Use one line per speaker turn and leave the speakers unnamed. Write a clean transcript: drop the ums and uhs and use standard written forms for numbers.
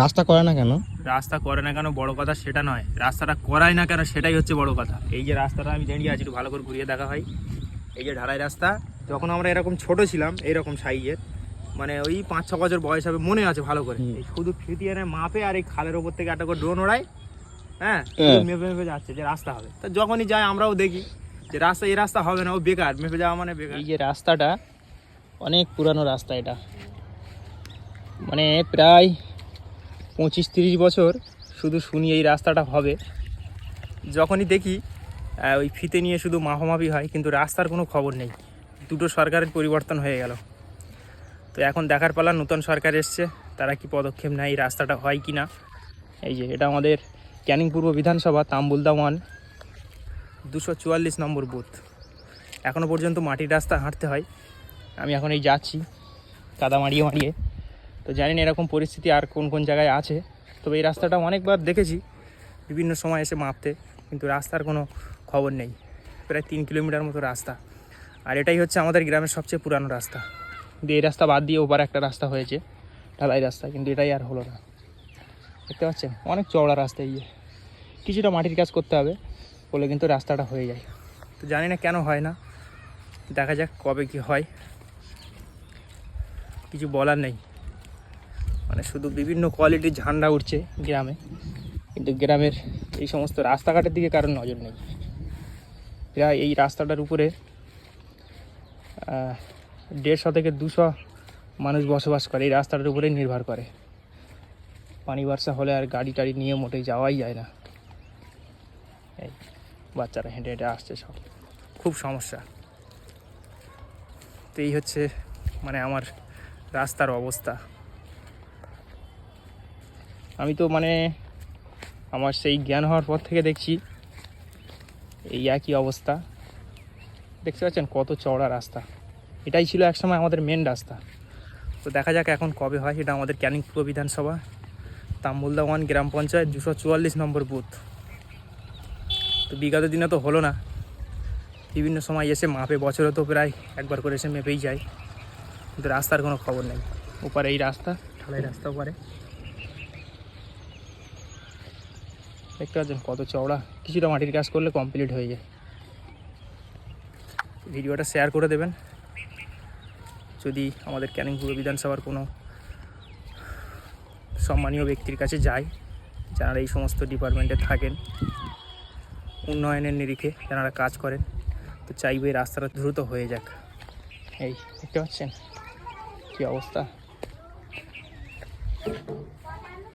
রাস্তা করে না কেন?
রাস্তা করে না কেন বড় কথা সেটা নয়, রাস্তাটা করায় না কেন সেটাই হচ্ছে বড় কথা। এই যে রাস্তাটা আমি দাঁড়িয়ে আছি, একটু ভালো করে ঘুরিয়ে দেখা হয়। এই যে ঢালাই রাস্তা, যখন আমরা এরকম ছোট ছিলাম এইরকম সাইজের, মানে ওই 5-6 বছর বয়স হবে, মনে আছে ভালো করে, এই শুধু ফিটিয়ানে মাপে আর এই খালের ওপর থেকে একটা করে ড্রোন ওড়ায়, হ্যাঁ মেপে মেপে যাচ্ছে যে রাস্তা হবে। তা যখনই যাই আমরাও দেখি যে রাস্তা, এই রাস্তা হবে না, ও বেকার, মেপে যাওয়া মানে বেকার। এই যে রাস্তাটা অনেক পুরানো রাস্তা, এটা মানে প্রায় 25-30 বছর শুধু শুনি এই রাস্তাটা হবে। যখনই দেখি ওই ফিতে নিয়ে শুধু মাপামাপি হয়, কিন্তু রাস্তার কোনো খবর নেই। দুটো সরকারের পরিবর্তন হয়ে গেল, তো এখন দেখার পালা নতুন সরকার এসছে, তারা কি পদক্ষেপ নেয়, এই রাস্তাটা হয় কি না। এই যে এটা আমাদের ক্যানিং পূর্ব বিধানসভা, তাম্বুলদা 1, 244 নম্বর বুথ। এখনও পর্যন্ত মাটির রাস্তা হাঁটতে হয়। আমি এখন এই যাচ্ছি কাদা মারিয়ে মারিয়ে, তো জানি না এরকম পরিস্থিতি আর কোন কোন জায়গায় আছে। তবে এই রাস্তাটা অনেকবার দেখেছি বিভিন্ন সময় এসে মাপতে, কিন্তু রাস্তার কোনো খবর নেই। প্রায় 3 কিলোমিটার মতো রাস্তা, আর এটাই হচ্ছে আমাদের গ্রামের সবচেয়ে পুরানো রাস্তা। কিন্তু এই রাস্তা বাদ দিয়ে ওপার একটা রাস্তা হয়েছে, ঢালাই রাস্তা, কিন্তু এটাই আর হলো না। দেখতে পাচ্ছেন অনেক চওড়া রাস্তা। এই কিছুটা মাটির কাজ করতে হবে বলে কিন্তু রাস্তাটা হয়ে যায়। তো জানি না কেন হয় না, দেখা যাক কবে কি হয়, কিছু বলার নেই। মানে শুধু বিভিন্ন কোয়ালিটির ঝান্ডা উঠছে গ্রামে, কিন্তু গ্রামের এই সমস্ত রাস্তাঘাটের দিকে কারোর নজর নেই। প্রায় এই রাস্তাটার উপরে 150 থেকে 200 মানুষ বসবাস করে, এই রাস্তাটার উপরেই নির্ভর করে। পানি বর্ষা হলে আর গাড়ি টাড়ি নিয়ে মোটেই যাওয়াই যায় না। এই বাচ্চারা হেঁটে হেঁটে আসছে, সব খুব সমস্যা। তো এই হচ্ছে মানে আমার রাস্তার অবস্থা। আমি তো মানে আমার সেই জ্ঞান হওয়ার পর থেকে দেখছি এই একই অবস্থা। দেখতে পাচ্ছেন কত চওড়া রাস্তা, এটাই ছিল একসময় আমাদের মেন রাস্তা। তো দেখা যাক এখন কবে হয়। এটা আমাদের ক্যানিং পূর্ব বিধানসভা, তাম্বুলদা 1 গ্রাম পঞ্চায়েত, 244 নম্বর বুথ। তো বিগত দিনে তো হলো না, বিভিন্ন সময় এসে মাপে, বছরে তো প্রায় একবার করে এসে মেপেই যায়, কিন্তু রাস্তার কোনো খবর নেই। ওপারে এই রাস্তা, ঢালাই রাস্তা ওপারে, দেখতে পাচ্ছেন কত চওড়া। কিছুটা মাটির কাজ করলে কমপ্লিট হয়ে যায়। ভিডিওটা শেয়ার করে দেবেন যদি আমাদের ক্যানিং পূর্ব বিধানসভার কোনো সম্মানীয় ব্যক্তির কাছে যায়, যারা এই সমস্ত ডিপার্টমেন্টে থাকেন, উন্নয়নের নিরিখে যারা কাজ করেন। তো চাইবে এই রাস্তাটা দ্রুত হয়ে যাক। এই দেখতে পাচ্ছেন কী অবস্থা।